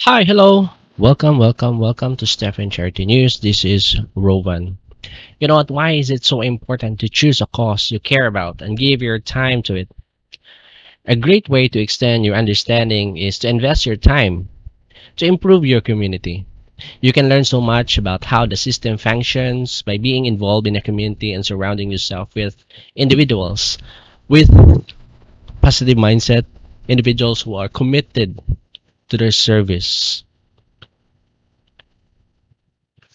Hi, hello. Welcome to Stephen Charity News. This is Rovan. You know what? Why is it so important to choose a cause you care about and give your time to it? A great way to extend your understanding is to invest your time to improve your community. You can learn so much about how the system functions by being involved in a community and surrounding yourself with individuals with positive mindset, individuals who are committed to their service.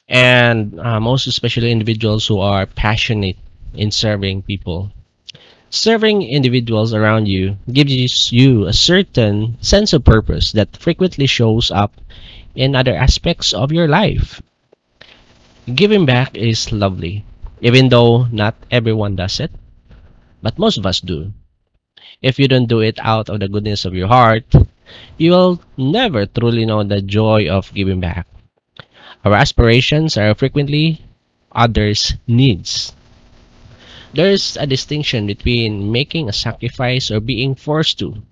And most especially individuals who are passionate in serving people. Serving individuals around you gives you a certain sense of purpose that frequently shows up in other aspects of your life. Giving back is lovely, even though not everyone does it, but most of us do. If you don't do it out of the goodness of your heart, you will never truly know the joy of giving back. Our aspirations are frequently others' needs. There's a distinction between making a sacrifice or being forced to.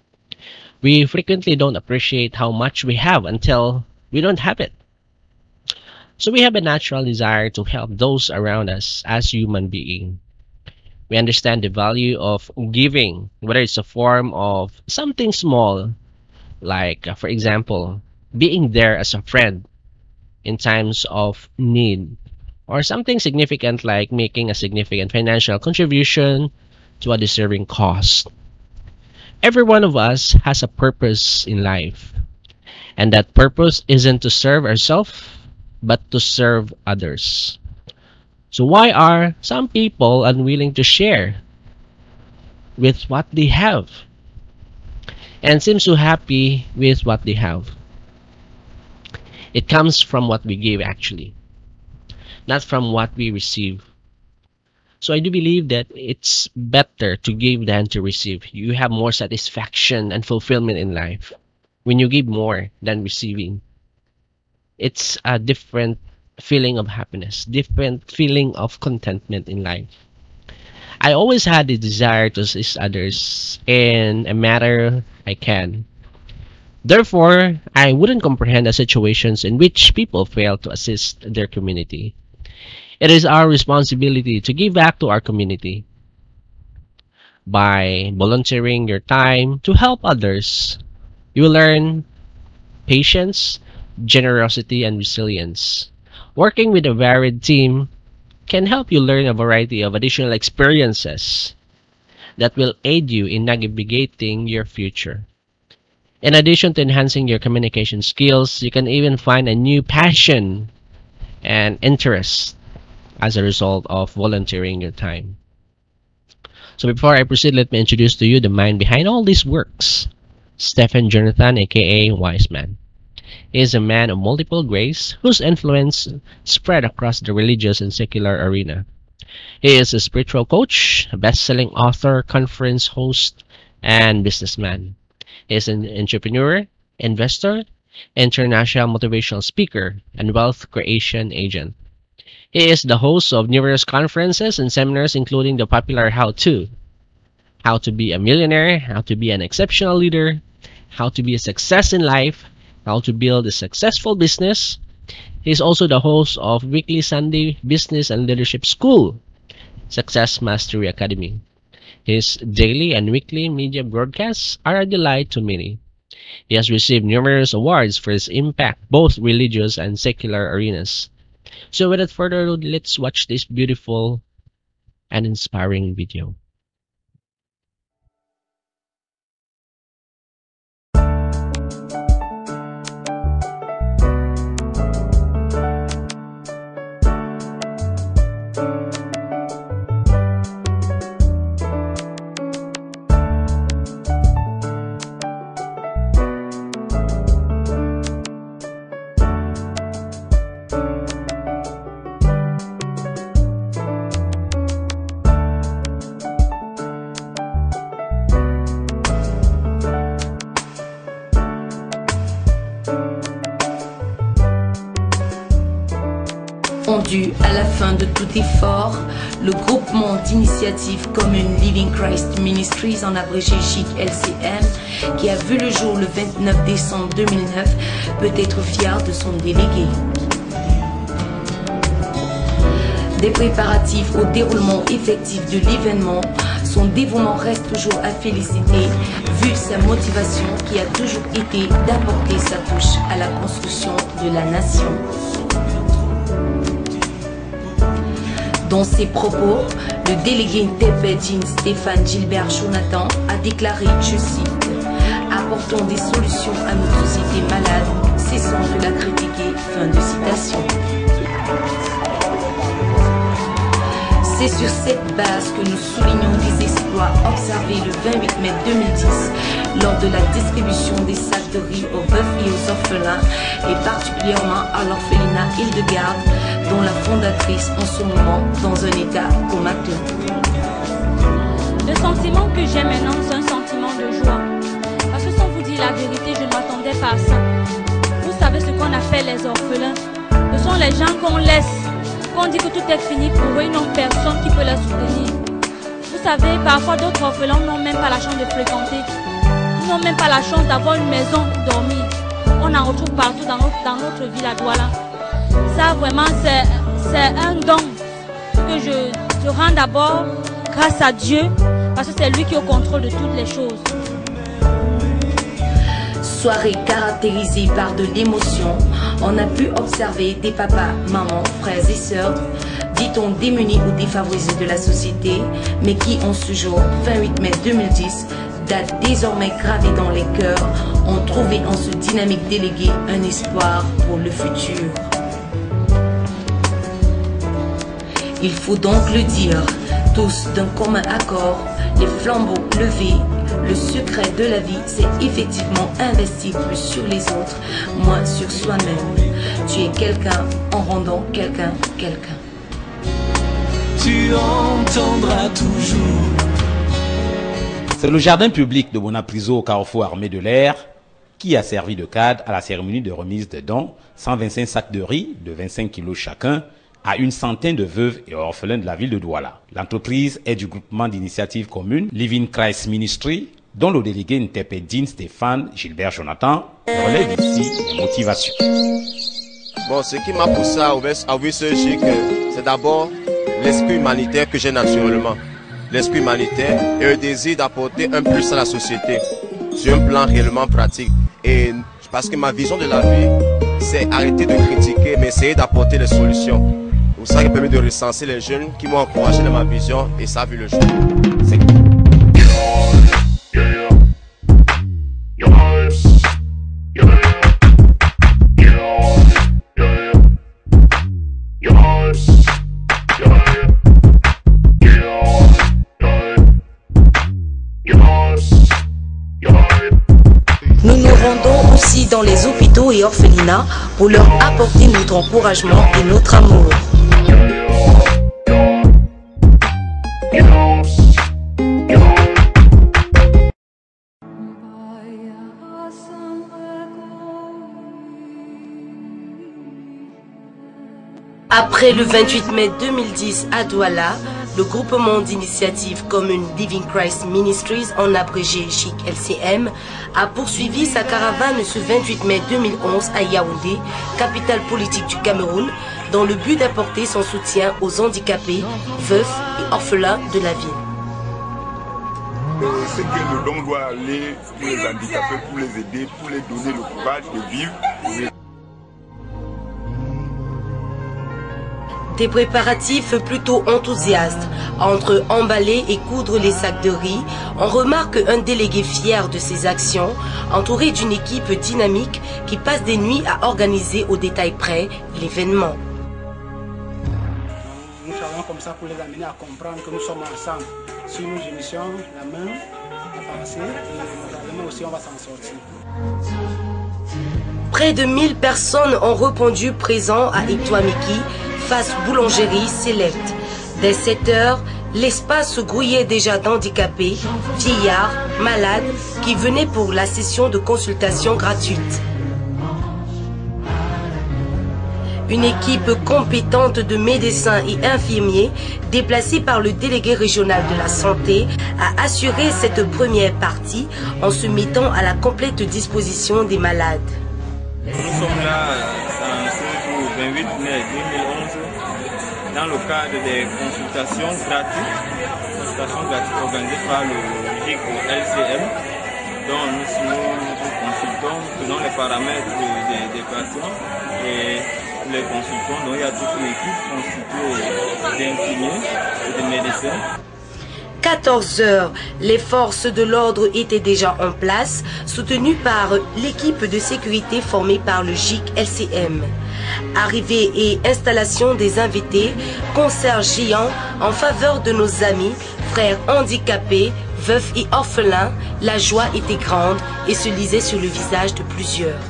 We frequently don't appreciate how much we have until we don't have it. So we have a natural desire to help those around us as human beings. We understand the value of giving, whether it's a form of something small, like, for example, being there as a friend in times of need, or something significant like making a significant financial contribution to a deserving cause. Every one of us has a purpose in life, and that purpose isn't to serve ourselves, but to serve others. So, why are some people unwilling to share with what they have and seem so happy with what they have? It comes from what we give, actually, not from what we receive. So I do believe that it's better to give than to receive. You have more satisfaction and fulfillment in life when you give more than receiving. It's a different feeling of happiness, different feeling of contentment in life. I always had the desire to assist others in a matter I can. Therefore, I wouldn't comprehend the situations in which people fail to assist their community. It is our responsibility to give back to our community by volunteering your time to help others. You will learn patience, generosity, and resilience. Working with a varied team can help you learn a variety of additional experiences that will aid you in navigating your future. In addition to enhancing your communication skills, you can even find a new passion and interest as a result of volunteering your time. So before I proceed, let me introduce to you the mind behind all these works. Stephen Jonathan, aka Wise Man, is a man of multiple grace whose influence spread across the religious and secular arena. He is a spiritual coach, a best-selling author, conference host, and businessman. He is an entrepreneur, investor, international motivational speaker, and wealth creation agent. He is the host of numerous conferences and seminars, including the popular How to Be a Millionaire, How to Be an Exceptional Leader, How to Be a Success in Life, How to Build a Successful Business. He is also the host of weekly Sunday Business and Leadership School, Success Mastery Academy. His daily and weekly media broadcasts are a delight to many. He has received numerous awards for his impact, both religious and secular arenas. So without further ado, let's watch this beautiful and inspiring video. Mon Dieu. rendu à la fin de tout effort, le groupement d'initiative commune Living Christ Ministries, en abrégé GIC LCM, qui a vu le jour le 29 décembre 2009, peut être fier de son délégué. Des préparatifs au déroulement effectif de l'événement, son dévouement reste toujours à féliciter, vu sa motivation qui a toujours été d'apporter sa touche à la construction de la nation. Dans ses propos, le délégué Ntepé-Jean Stéphane Gilbert Jonathan a déclaré, je cite, « Apportons des solutions à notre société malade, cessons de la critiquer ». Fin de citation. C'est sur cette base que nous soulignons les exploits observés le 28 mai 2010 lors de la distribution des sacs de riz aux veufs et aux orphelins, et particulièrement à l'orphelinat Hildegarde, dont la fondatrice en ce moment dans un état comateux. Le sentiment que j'ai maintenant, c'est un sentiment de joie. Parce que sans vous dire la vérité, je ne m'attendais pas à ça. Vous savez ce qu'on appelle les orphelins. Ce sont les gens qu'on laisse. On dit que tout est fini pour eux, ils n'ont personne qui peut les soutenir. Vous savez, parfois d'autres orphelins n'ont même pas la chance de fréquenter. Ils n'ont même pas la chance d'avoir une maison pour dormir. On en retrouve partout dans notre ville à Douala. Ça vraiment c'est un don que je rends d'abord grâce à Dieu, parce que c'est lui qui est au contrôle de toutes les choses. Soirée caractérisée par de l'émotion, on a pu observer des papas, mamans, frères et sœurs, dit-on démunis ou défavorisés de la société, mais qui en ce jour, 28 mai 2010, date désormais gravée dans les cœurs, ont trouvé en ce dynamique délégué un espoir pour le futur. Il faut donc le dire, tous d'un commun accord, les flambeaux levés, le secret de la vie, c'est effectivement investir plus sur les autres, moins sur soi-même. Tu es quelqu'un en rendant quelqu'un quelqu'un. Tu entendras toujours. C'est le jardin public de Bonapriso au carrefour armé de l'air qui a servi de cadre à la cérémonie de remise de dons, 125 sacs de riz de 25 kilos chacun, à une centaine de veuves et orphelins de la ville de Douala. L'entreprise est du groupement d'initiative commune Living Christ Ministry, dont le délégué Ntepé-Jean Stéphane Gilbert Jonathan relève ici les motivations. Bon, ce qui m'a poussé à ouvrir ce GIC, c'est d'abord l'esprit humanitaire que j'ai naturellement. L'esprit humanitaire et le désir d'apporter un plus à la société sur un plan réellement pratique. Et parce que ma vision de la vie, c'est arrêter de critiquer, mais essayer d'apporter des solutions. Ça qui permet de recenser les jeunes qui m'ont encouragé dans ma vision, et ça a vu le jour. Nous nous rendons aussi dans les hôpitaux et orphelinats pour leur apporter notre encouragement et notre amour. Après le 28 mai 2010 à Douala, le groupement d'initiative commune Living Christ Ministries, en abrégé GIC LCM, a poursuivi sa caravane ce 28 mai 2011 à Yaoundé, capitale politique du Cameroun, dans le but d'apporter son soutien aux handicapés, veufs et orphelins de la ville. Ce que le don doit aller pour les handicapés, pour les aider, pour les donner le courage de vivre. Des préparatifs plutôt enthousiastes. Entre emballer et coudre les sacs de riz, on remarque un délégué fier de ses actions, entouré d'une équipe dynamique qui passe des nuits à organiser au détail près l'événement. Nous travaillons comme ça pour les amener à comprendre que nous sommes ensemble. Si nous unissons la main, à penser, et naturellement aussi on va s'en sortir. Près de 1000 personnes ont répondu présents à Etoamiki, face boulangerie Select. Dès 7 heures, l'espace se grouillait déjà d'handicapés, vieillards, malades qui venaient pour la session de consultation gratuite. Une équipe compétente de médecins et infirmiers déplacés par le délégué régional de la santé a assuré cette première partie en se mettant à la complète disposition des malades. Nous sommes là en ce jour 28 mai 2011 dans le cadre des consultations gratuites organisées par le GIC LCM, dont nous consultons selon les paramètres des patients et les consultants. Donc il y a toute une équipe constituée d'infirmiers et de médecins. 14 heures, les forces de l'ordre étaient déjà en place, soutenues par l'équipe de sécurité formée par le GIC LCM. Arrivée et installation des invités, concert géant en faveur de nos amis, frères handicapés, veufs et orphelins, la joie était grande et se lisait sur le visage de plusieurs.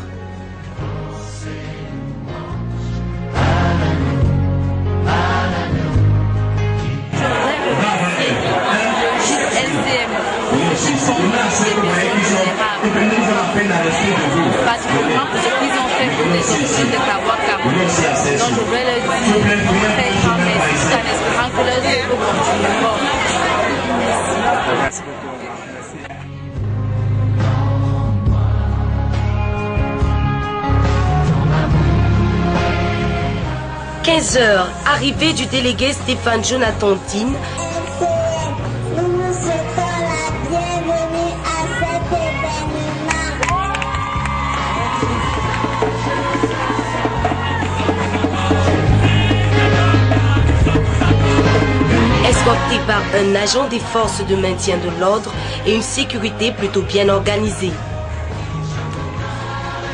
Particulièrement pour ce qu'ils ont fait pour les orphelins de Kawaka. Donc je voudrais leur dire un très grand merci en espérant que leurs œuvres continueront. Merci beaucoup. 15 heures, arrivée du délégué Stéphane Jonathan Din. Escorté par un agent des forces de maintien de l'ordre et une sécurité plutôt bien organisée.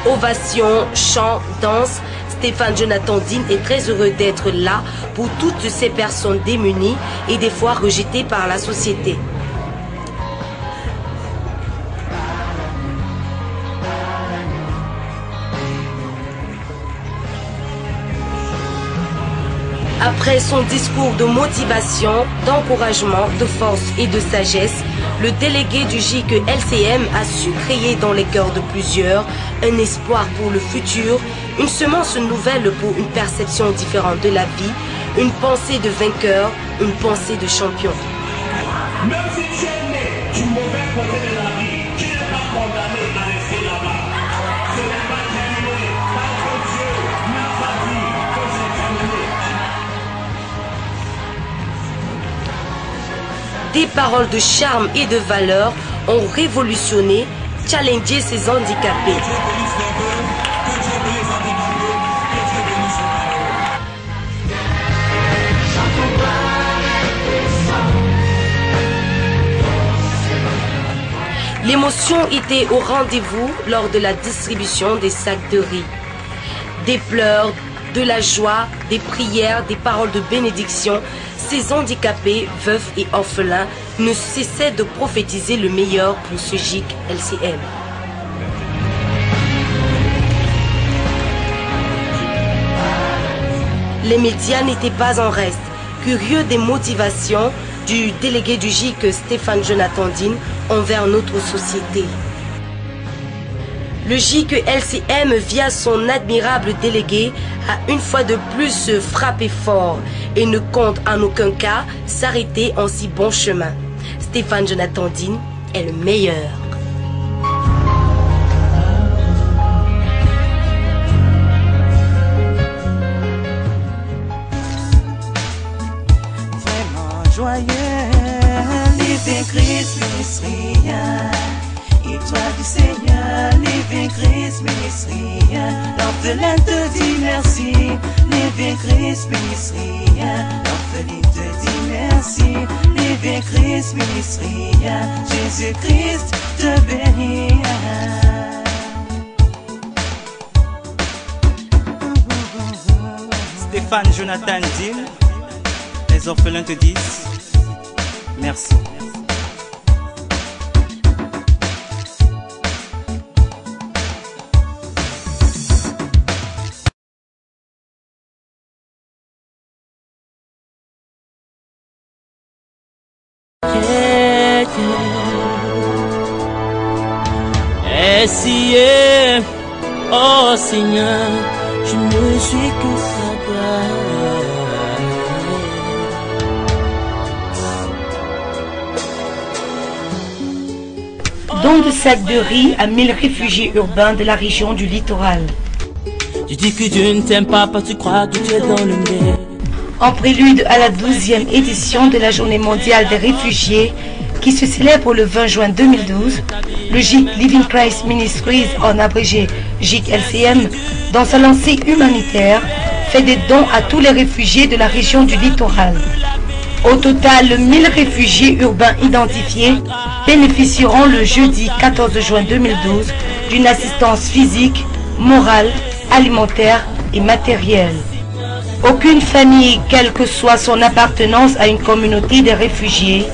Ovation, chant, danse, Stéphane Jonathan Din est très heureux d'être là pour toutes ces personnes démunies et des fois rejetées par la société. Après son discours de motivation, d'encouragement, de force et de sagesse, le délégué du GIC LCM a su créer dans les cœurs de plusieurs un espoir pour le futur, une semence nouvelle pour une perception différente de la vie, une pensée de vainqueur, une pensée de champion. Même si tu es né du mauvais côté de la vie, tu n'es pas condamné à rester là-bas. Ce n'est pas terminé, parce que Dieu n'a pas dit que c'est terminé. Des paroles de charme et de valeur ont révolutionné, challengé ces handicapés. L'émotion était au rendez-vous lors de la distribution des sacs de riz. Des pleurs, de la joie, des prières, des paroles de bénédiction, ces handicapés, veufs et orphelins ne cessaient de prophétiser le meilleur pour ce GIC LCM. Les médias n'étaient pas en reste, curieux des motivations du délégué du GIC Stéphane Jonathan Din envers notre société. Le GIC LCM, via son admirable délégué, a une fois de plus frappé fort et ne compte en aucun cas s'arrêter en si bon chemin. Stéphane Jonathan Din est le meilleur. Vraiment joyeux, Living Christ Ministry, étoile du Seigneur, Living Christ Ministry, l'orphelin te dit merci, Living Christ Ministry, l'orphelin te dit merci, Living Christ Ministry, Jésus-Christ te bénit. Stéphane Jonathan Din, les orphelins te disent merci. Oh Seigneur, je ne suis que sa grâce. Don de sacs de riz à 1000 réfugiés urbains de la région du littoral. Tu dis que Dieu ne t'aime pas parce que tu crois que tu es dans le mer. En prélude à la 12e édition de la Journée mondiale des réfugiés qui se célèbre le 20 juin 2012, le GIC Living Christ Ministries, en abrégé GIC-LCM, dans sa lancée humanitaire, fait des dons à tous les réfugiés de la région du littoral. Au total, 1000 réfugiés urbains identifiés bénéficieront le jeudi 14 juin 2012 d'une assistance physique, morale, alimentaire et matérielle. Aucune famille, quelle que soit son appartenance à une communauté des réfugiés,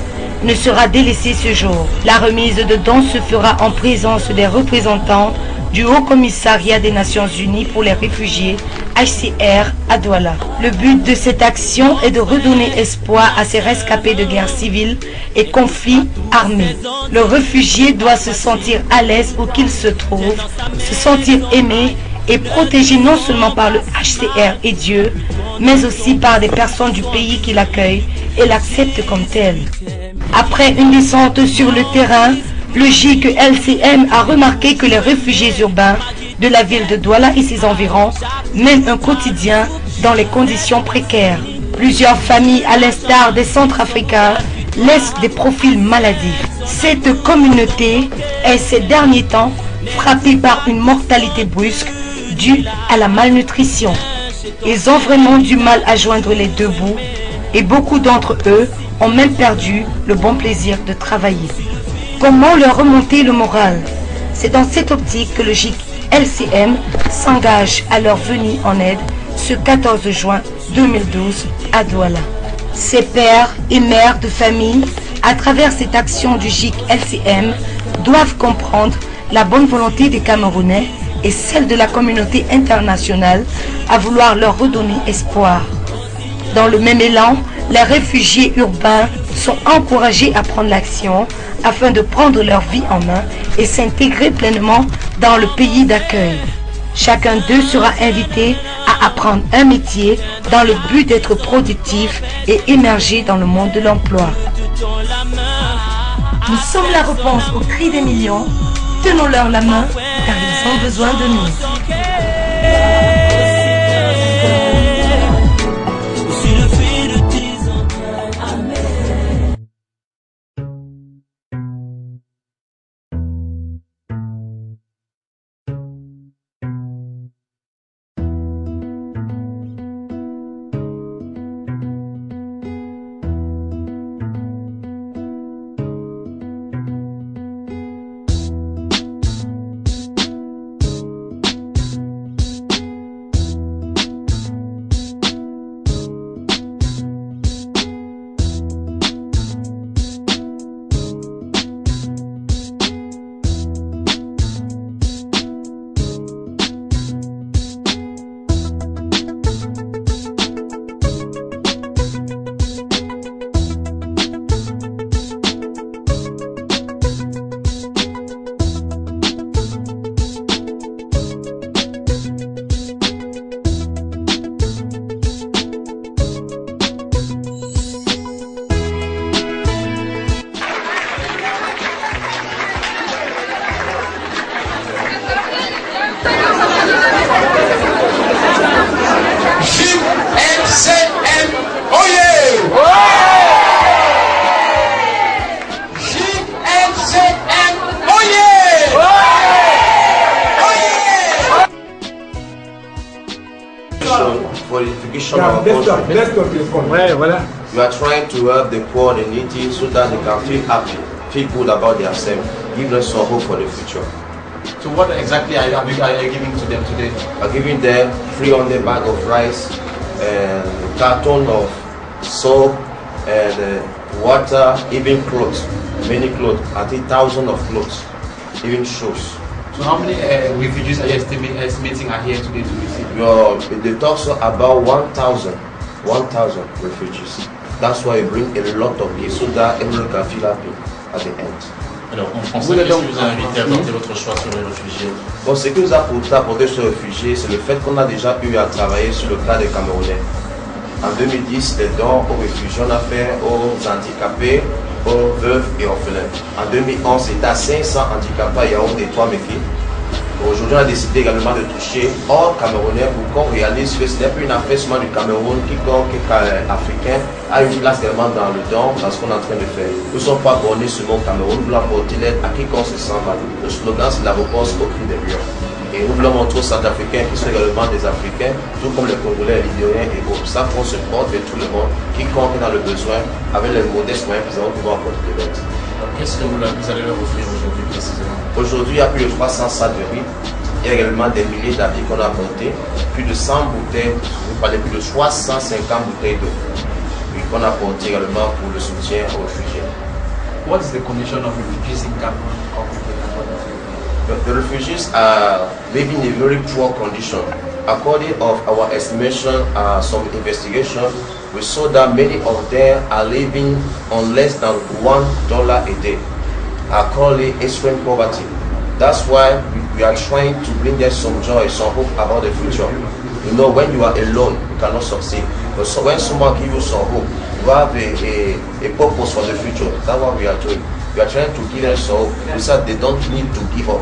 ne sera délaissée ce jour. La remise de dons se fera en présence des représentants du Haut Commissariat des Nations Unies pour les réfugiés, HCR, à Douala. Le but de cette action est de redonner espoir à ces rescapés de guerre civile et conflits armés. Le réfugié doit se sentir à l'aise où qu'il se trouve, se sentir aimé et protégé non seulement par le HCR et Dieu, mais aussi par des personnes du pays qui l'accueillent et l'acceptent comme tel. Après une descente sur le terrain, le GIC-LCM a remarqué que les réfugiés urbains de la ville de Douala et ses environs mènent un quotidien dans les conditions précaires. Plusieurs familles, à l'instar des Centrafricains, laissent des profils maladifs. Cette communauté est ces derniers temps frappée par une mortalité brusque due à la malnutrition. Ils ont vraiment du mal à joindre les deux bouts et beaucoup d'entre eux ont même perdu le bon plaisir de travailler. Comment leur remonter le moral? C'est dans cette optique que le GIC-LCM s'engage à leur venir en aide ce 14 juin 2012 à Douala. Ces pères et mères de famille, à travers cette action du GIC-LCM, doivent comprendre la bonne volonté des Camerounais et celle de la communauté internationale à vouloir leur redonner espoir. Dans le même élan, les réfugiés urbains sont encouragés à prendre l'action afin de prendre leur vie en main et s'intégrer pleinement dans le pays d'accueil. Chacun d'eux sera invité à apprendre un métier dans le but d'être productif et émerger dans le monde de l'emploi. Nous sommes la réponse au cri des millions. Tenons-leur la main car ils ont besoin de nous. For the education of our country. You are trying to help the poor and the needy so that they can feel happy, feel good about themselves, give them some hope for the future. So what exactly are you giving to them today? I'm giving them 300 bags of rice, and a carton of soap, and water, even clothes, many clothes, I think thousands of clothes, even shoes. So how many refugees are you estimating are here today to receive? They talk about 1,000 refugees. That's why we bring a lot of people so that everyone can feel happy at the end. Alors, en français, qu'est-ce qui vous a invité à porter votre choix sur les réfugiés? Bon, ce qui nous a porté sur les réfugiés, c'est le fait qu'on a déjà eu à travailler sur le cas des Camerounais. En 2010, les dons aux réfugiés, on a fait aux handicapés, aux veuves et orphelins. En 2011, c'était à 500 handicapés à Yaoundé et 3 Méki. Aujourd'hui, on a décidé également de toucher hors Camerounais pour qu'on réalise que ce n'est plus une affaire seulement du Cameroun, quiconque est africain a une place également dans le don, dans ce qu'on est en train de faire. Nous ne sommes pas bornés seulement au Cameroun, nous voulons apporter l'aide à quiconque se sent mal. Le slogan, c'est la réponse au cri des lions. Et nous voulons montrer aux Centrafricains qui sont également des Africains, tout comme les Congolais, les Libériens et autres. Ça, qu'on se porte vers tout le monde, quiconque est dans le besoin, avec les modestes moyens que nous allons pouvoir apporter de l'aide. Qu'est-ce que vous allez leur offrir aujourd'hui précisément? Aujourd'hui, il y a plus de 300 sacs de riz. Il y a également des milliers d'habits qu'on a apportés, plus de 100 bouteilles, vous parlez plus de 350 bouteilles d'eau. Oui, qu'on a apporté également pour le soutien aux réfugiés. What is the condition of refugees in Cameroon? The refugees are living in a very poor condition. According of our estimation, some investigation, we saw that many of them are living on less than $1 a day. Are currently extreme poverty. That's why we are trying to bring them some joy, some hope about the future. You know, when you are alone, you cannot succeed. But so when someone gives you some hope, you have a purpose for the future. That's what we are doing. We are trying to give them some hope. We said they don't need to give up.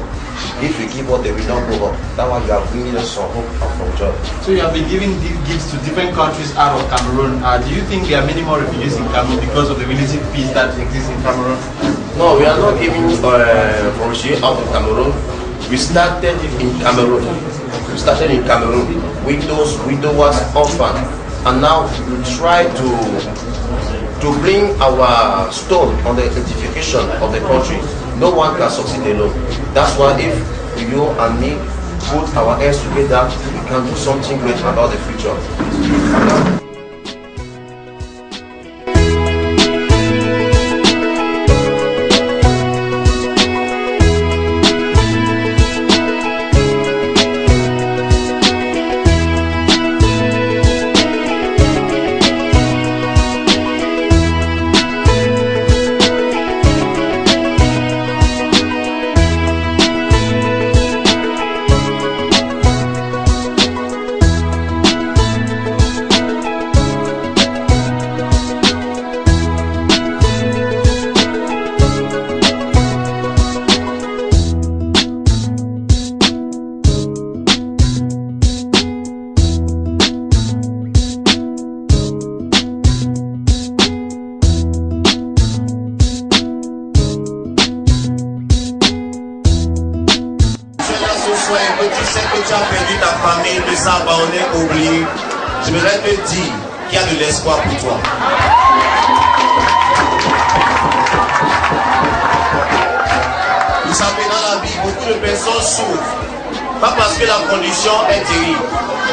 If we give up, they will not go up. That's why we are bringing them some hope and some joy. So you have been giving these gifts to different countries out of Cameroon. Do you think there are many more refugees in Cameroon because of the relative peace that exists in Cameroon? No, we are not giving refugees out of Cameroon. We started in Cameroon. We started in Cameroon with those widowers, orphans, and now we try to bring our stone on the edification of the country. No one can succeed alone. That's why if you and me put our heads together, we can do something great about the future. Je voudrais te dire qu'il y a de l'espoir pour toi. Vous savez, dans la vie, beaucoup de personnes souffrent. Pas parce que la condition est terrible,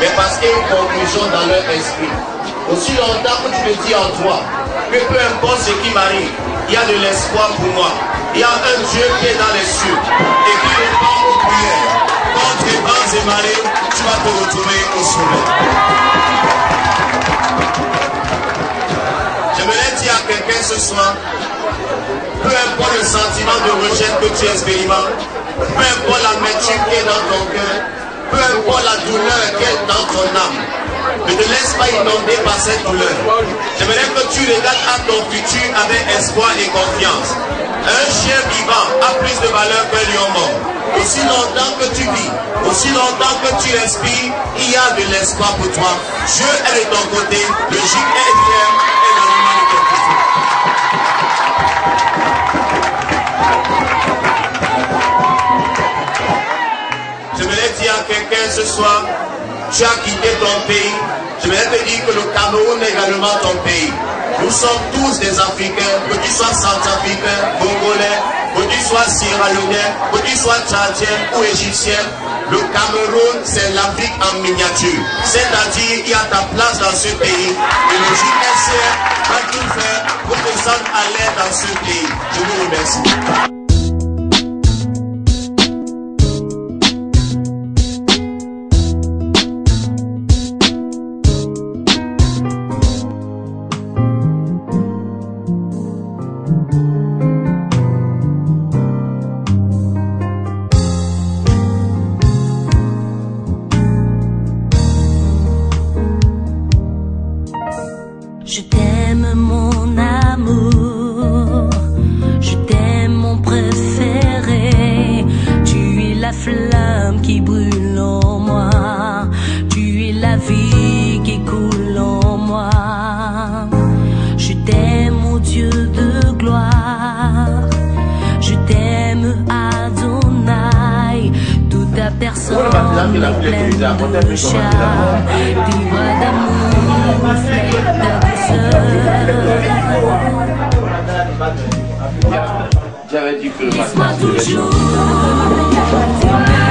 mais parce qu'il y a une confusion dans leur esprit. Aussi longtemps que tu le dis en toi, que peu importe ce qui m'arrive, il y a de l'espoir pour moi. Il y a un Dieu qui est dans les cieux et qui répond aux prières. Contre les vents et marées, tu vas te retrouver au sommet. J'aimerais dire à quelqu'un ce soir, peu importe le sentiment de rejet que tu expérimentes, peu importe l'amertume qui est dans ton cœur, peu importe la douleur qui est dans ton âme, ne te laisse pas inonder par cette douleur. J'aimerais que tu regardes à ton futur avec espoir et confiance. Un chien vivant a plus de valeur qu'un lion mort. Aussi longtemps que tu vis, aussi longtemps que tu respires, il y a de l'espoir pour toi. Dieu est de ton côté, le gîte est fier et l'aliment de ton futur. J'aimerais dire à quelqu'un ce soir, tu as quitté ton pays. J'aimerais te dire que le Cameroun est également ton pays. Nous sommes tous des Africains, que tu sois centrafricain, congolais, que tu sois sierra-léonais, que tu sois tchadien ou égyptien. Le Cameroun, c'est l'Afrique en miniature. C'est-à-dire, il y a ta place dans ce pays. Et le JSR va tout faire pour descendre à l'aide dans ce pays. Je vous remercie. t'aime mon amour, je t'aime mon préféré. Tu es la flamme qui brûle en moi, tu es la vie qui coule en moi. Je t'aime, ô Dieu de gloire, je t'aime Adonai. Toute ta personne est pleine de charme, tes bras d'amour reflètent ta douceur. J'avais dit que le Laisse-moi matin, toujours t'aimer.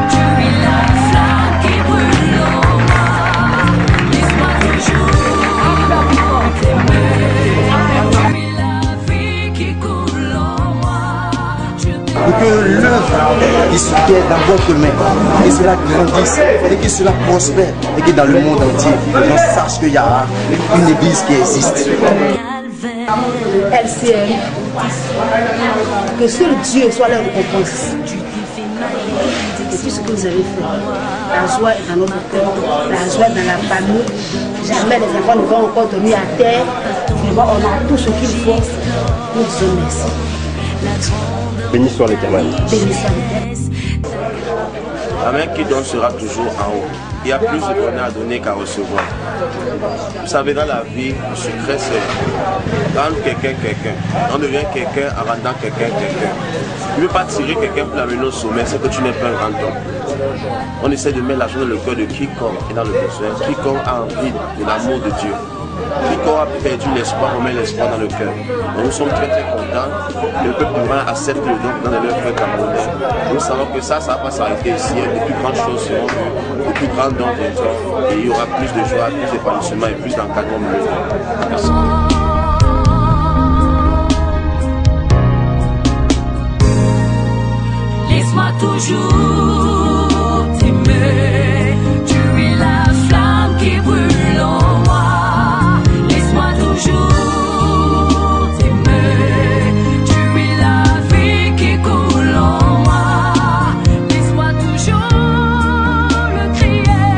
Tu es la flamme qui brûle en moi. Laisse-moi toujours t'aimer. Tu es la vie qui coule en moi. Pour que l'œuvre qui se fait dans votre main, et cela grandisse, et que cela prospère, et que dans le monde entier, on sache qu'il y a une église qui existe. LCM, que seul Dieu soit leur récompense. Et tout ce que vous avez fait, la joie est dans notre cœur, la joie dans la famille. Jamais les enfants ne vont encore dormir à terre. Mais bon, on a tout ce qu'il faut. Nous disons merci. béni soit l'Éternel. Béni soit l'Éternel. La main qui donne sera toujours en haut. Il y a plus de bonheur à donner qu'à recevoir. Vous savez, dans la vie, le secret c'est rendre quelqu'un. On devient quelqu'un en rendant quelqu'un. Tu ne veux pas tirer quelqu'un pour l'amener au sommet, c'est que tu n'es pas un grand homme. On essaie de mettre la joie dans le cœur de quiconque est dans le besoin, quiconque a envie de l'amour de Dieu. Quiconque a perdu l'espoir, on met l'espoir dans le cœur. Nous sommes très contents. Le peuple humain accepte le don dans leur cœur camerounais. Nous savons que ça ne va pas s'arrêter ici. De plus grandes choses seront vues, de plus grands dons viendront. Et il y aura plus de joie, plus d'épanouissement et plus d'encadrement. Merci. Laisse-moi toujours t'aimer. Tu es la flamme qui brûle en moi. Laisse-moi toujours t'aimer. Tu es la vie qui coule en moi. Laisse-moi toujours le crier.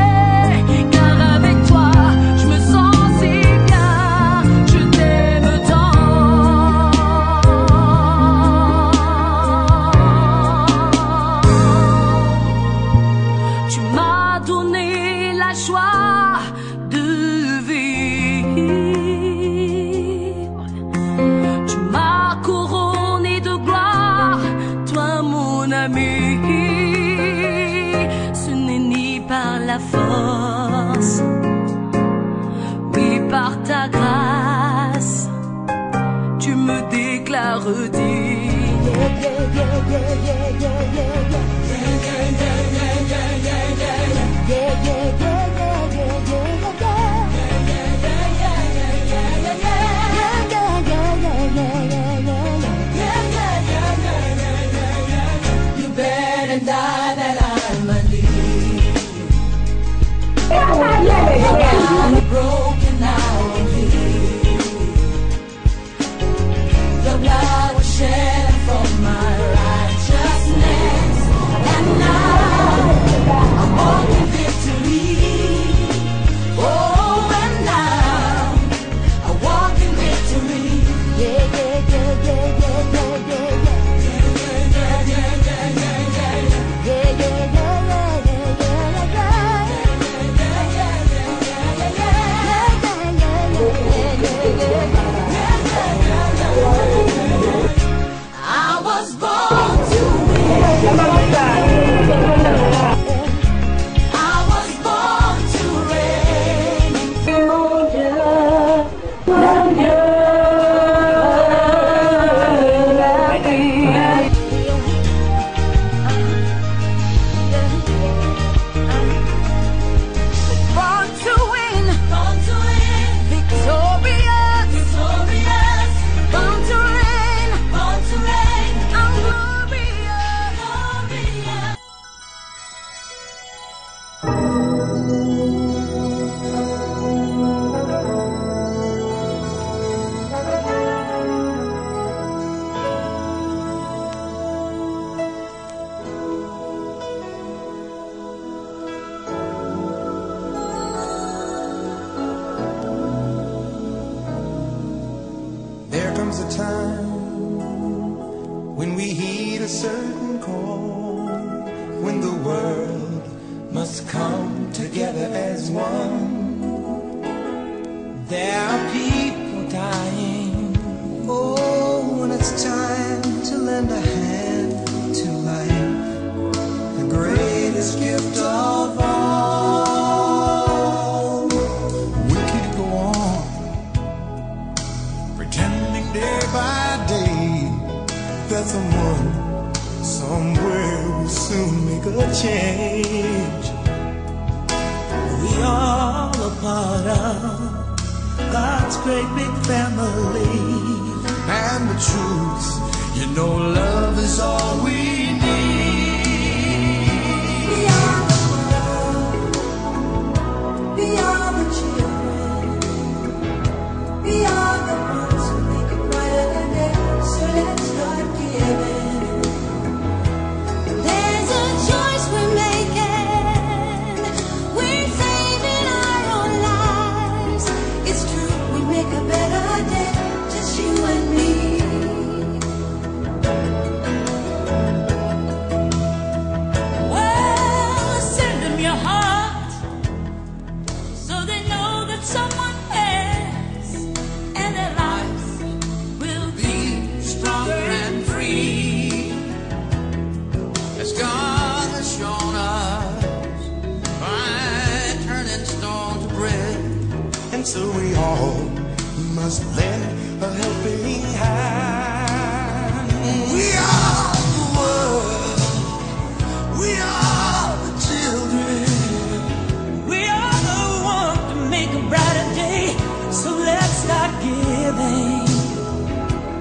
Car avec toi, je me sens si bien. Je t'aime tant. Tu m'as donné la joie de vivre. Tu m'as couronné de gloire, toi mon ami. Ce n'est ni par la force, oui par ta grâce. Tu me déclares digne. You better die that I'm a lead. I'm broken, I won't bleed. Your blood was shed for my righteousness. There's a time when we heed a certain call, when the world must come together as one. There are people dying. Oh, when it's time to lend a hand to life, the greatest gift of all. We can't go on pretending day by day that someone somewhere will soon make a change. We all a part of God's great big family. And the truth, you know, love is all we need. We are the world, we are the children, we are the ones who make it brighter than ever. So let's start giving. There's a choice we're making. We're saving our own lives. It's true, we make a better day, just you and me. Well, send them your heart, so they know that someone cares, and their lives will be stronger and free, as God has shown us by turning stone to bread. And so we all must lend a helping hand. We are the world, we are the children, we are the one to make a brighter day. So let's start giving.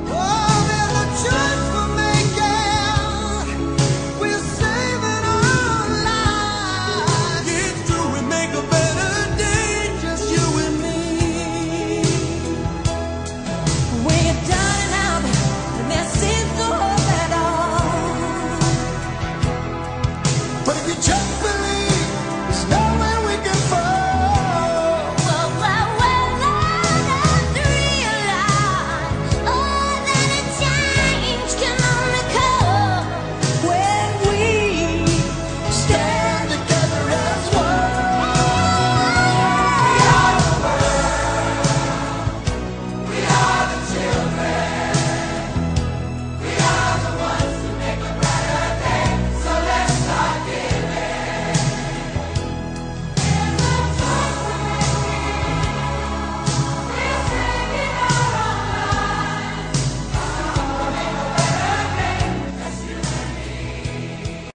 Oh, there's a choice we're making. We're saving our lives. It's true, we make a better day, just you and me. When you're down and out, and there seems no hope at all. But if you just believe, there's nowhere we can fall. Well, let's realize, oh, that a change can only come when we stand together as one. We are the world, we are the children, we are the ones who make a brighter day. So let's start giving. There's a choice we're making. We're saving our own lives. We'll make a better day, just you and me.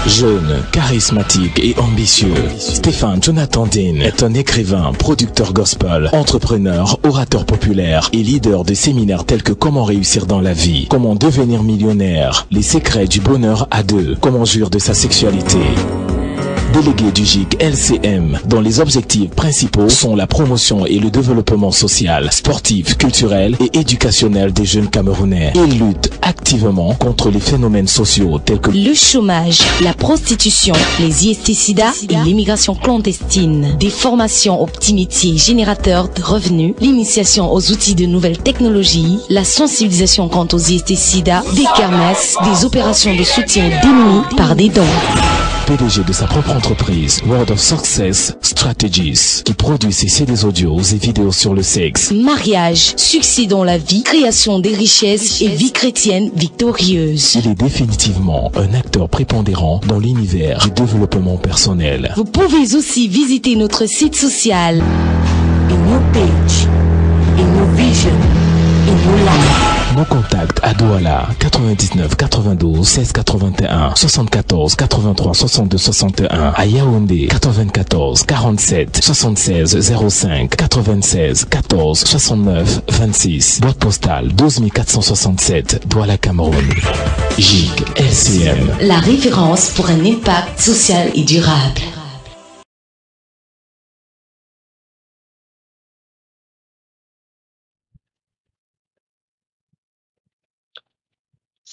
Jeune, charismatique et ambitieux, Stéphane Jonathan Dean est un écrivain, producteur gospel, entrepreneur, orateur populaire et leader de séminaires tels que Comment réussir dans la vie, Comment devenir millionnaire, Les secrets du bonheur à deux, Comment jouir de sa sexualité. Délégué du GIC LCM, dont les objectifs principaux sont la promotion et le développement social, sportif, culturel et éducationnel des jeunes Camerounais. Il lutte activement contre les phénomènes sociaux tels que le chômage, la prostitution, les IST-Sida et l'immigration clandestine, des formations aux petits métiers générateurs de revenus, l'initiation aux outils de nouvelles technologies, la sensibilisation quant aux IST-Sida, des kermesses, des opérations de soutien aux démunis par des dons. PDG de sa propre entreprise, Word of Success Strategies, qui produit ses CD audios et vidéos sur le sexe. Mariage, succès dans la vie, création des richesses et vie chrétienne victorieuse. Il est définitivement un acteur prépondérant dans l'univers du développement personnel. Vous pouvez aussi visiter notre site social new page, a new vision, a new life. Nos contacts à Douala 99 92 16 81 74 83 62 61, à Yaoundé 94 47 76 05 96 14 69 26, boîte postale 12 467 Douala Cameroun. JIC LCM, la référence pour un impact social et durable.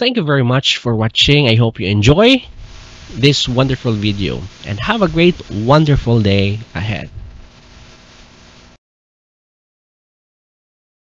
Thank you very much for watching. I hope you enjoy this wonderful video and have a great, wonderful day ahead.